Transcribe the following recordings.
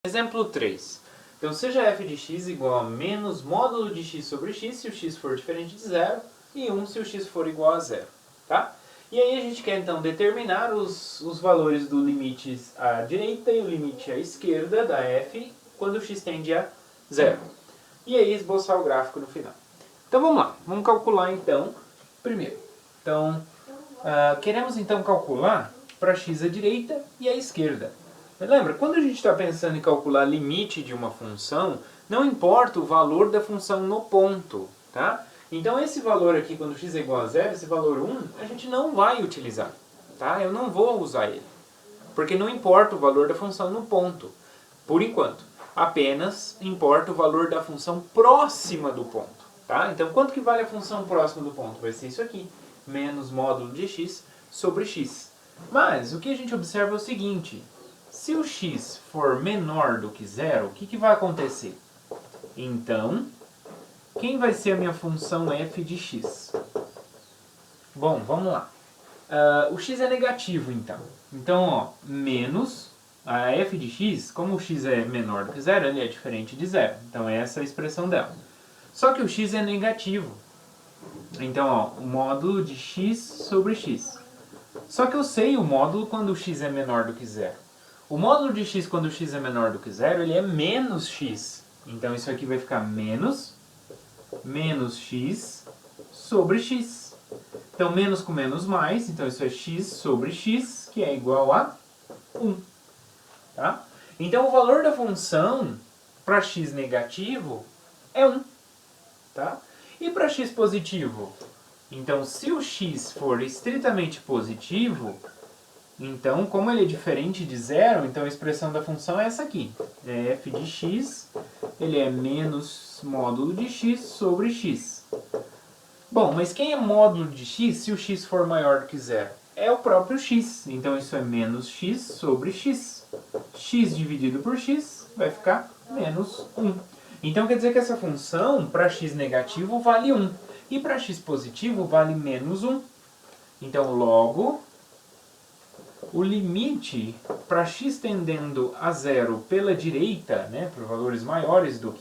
Exemplo 3. Então, seja f de x igual a menos módulo de x sobre x se o x for diferente de zero e 1 se o x for igual a zero. Tá? E aí a gente quer então determinar os valores do limite à direita e o limite à esquerda da f quando o x tende a zero. E aí esboçar o gráfico no final. Então vamos lá, vamos calcular então primeiro. Então, queremos então calcular para x à direita e à esquerda. Lembra, quando a gente está pensando em calcular limite de uma função, não importa o valor da função no ponto, tá? Então esse valor aqui, quando x é igual a zero, esse valor 1, a gente não vai utilizar, tá? Eu não vou usar ele, porque não importa o valor da função no ponto, por enquanto. Apenas importa o valor da função próxima do ponto, tá? Então quanto que vale a função próxima do ponto? Vai ser isso aqui, menos módulo de x sobre x. Mas o que a gente observa é o seguinte: se o x for menor do que zero, o que vai acontecer? Então, quem vai ser a minha função f de x? Bom, vamos lá. O x é negativo, então. Então, ó, menos a f de x, como o x é menor do que zero, ele é diferente de zero. Então, essa é a expressão dela. Só que o x é negativo. Então, ó, o módulo de x sobre x. Só que eu sei o módulo quando o x é menor do que zero. O módulo de x quando x é menor do que zero, ele é menos x. Então isso aqui vai ficar menos x sobre x. Então menos com menos mais, então isso é x sobre x, que é igual a 1. Tá? Então o valor da função para x negativo é 1. Tá? E para x positivo? Então se o x for estritamente positivo, então, como ele é diferente de zero, então a expressão da função é essa aqui. É f de x, ele é menos módulo de x sobre x. Bom, mas quem é módulo de x se o x for maior do que zero? É o próprio x. Então isso é menos x sobre x. X dividido por x vai ficar menos 1. Então quer dizer que essa função, para x negativo, vale 1. E para x positivo, vale menos 1. Então, logo, o limite para x tendendo a zero pela direita, né, para valores maiores do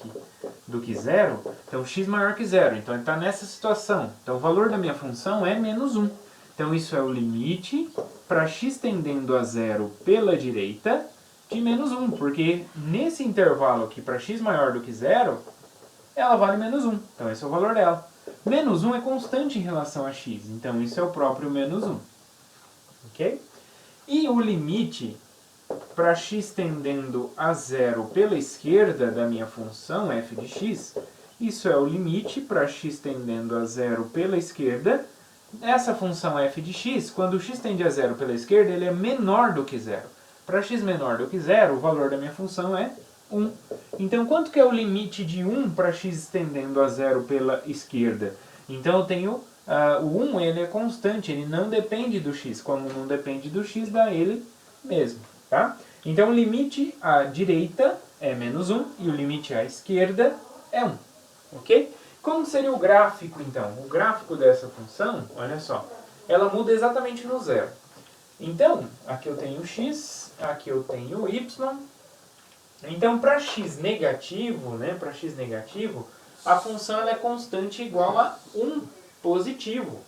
que zero, então x maior que zero, então ele está nessa situação. Então o valor da minha função é menos 1. Então isso é o limite para x tendendo a zero pela direita de menos 1, porque nesse intervalo aqui, para x maior do que zero, ela vale menos 1. Então esse é o valor dela. Menos 1 é constante em relação a x, então isso é o próprio menos 1. Ok? E o limite para x tendendo a zero pela esquerda da minha função f de x, isso é o limite para x tendendo a zero pela esquerda. Essa função f de x, quando x tende a zero pela esquerda, ele é menor do que zero. Para x menor do que zero, o valor da minha função é 1. Então, quanto que é o limite de 1 para x tendendo a zero pela esquerda? Então, eu tenho o 1 ele é constante, ele não depende do x. Como não depende do x, dá ele mesmo. Tá? Então o limite à direita é menos 1 e o limite à esquerda é 1. Ok? Como seria o gráfico então? O gráfico dessa função, olha só, ela muda exatamente no zero. Então, aqui eu tenho x, aqui eu tenho y. Então, para x negativo, né, para x negativo, a função ela é constante igual a 1 positivo.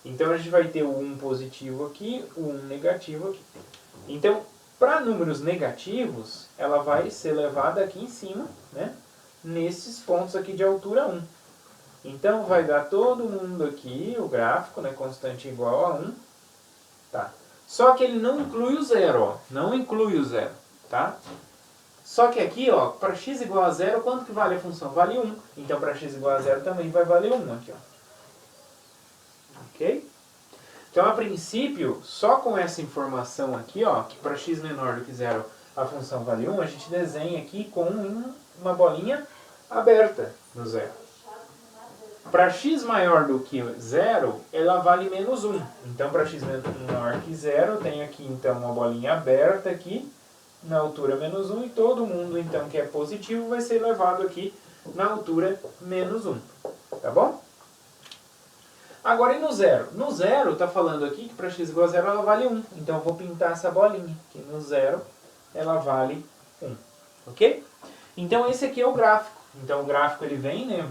Então a gente vai ter o 1 positivo aqui, o 1 negativo aqui. Então, para números negativos, ela vai ser levada aqui em cima, né, nesses pontos aqui de altura 1. Então vai dar todo mundo aqui, o gráfico, né, constante igual a 1. Tá. Só que ele não inclui o zero, ó, não inclui o zero, tá? Só que aqui, ó, para x igual a zero, quanto que vale a função? Vale 1. Então para x igual a zero também vai valer 1 aqui, ó. Ok? Então, a princípio, só com essa informação aqui, ó, que para x menor do que zero a função vale 1, a gente desenha aqui com uma bolinha aberta no zero. Para x maior do que zero, ela vale menos 1. Então, para x menor que zero, eu tenho aqui então uma bolinha aberta aqui, na altura menos 1, e todo mundo então que é positivo vai ser levado aqui na altura menos 1. Tá bom? Agora, e no zero? No zero, está falando aqui que para x igual a zero ela vale 1. Então, eu vou pintar essa bolinha, que no zero ela vale 1. Ok? Então esse aqui é o gráfico. Então o gráfico ele vem, né,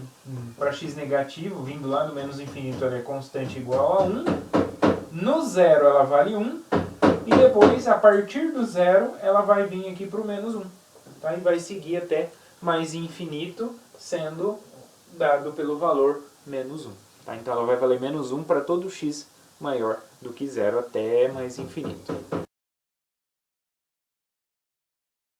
para x negativo, vindo lá do menos infinito, ela é constante igual a 1. No zero ela vale 1. E depois, a partir do zero, ela vai vir aqui para o menos 1. Tá? E vai seguir até mais infinito, sendo dado pelo valor menos 1. Tá? Então ela vai valer menos 1 para todo x maior do que zero até mais infinito.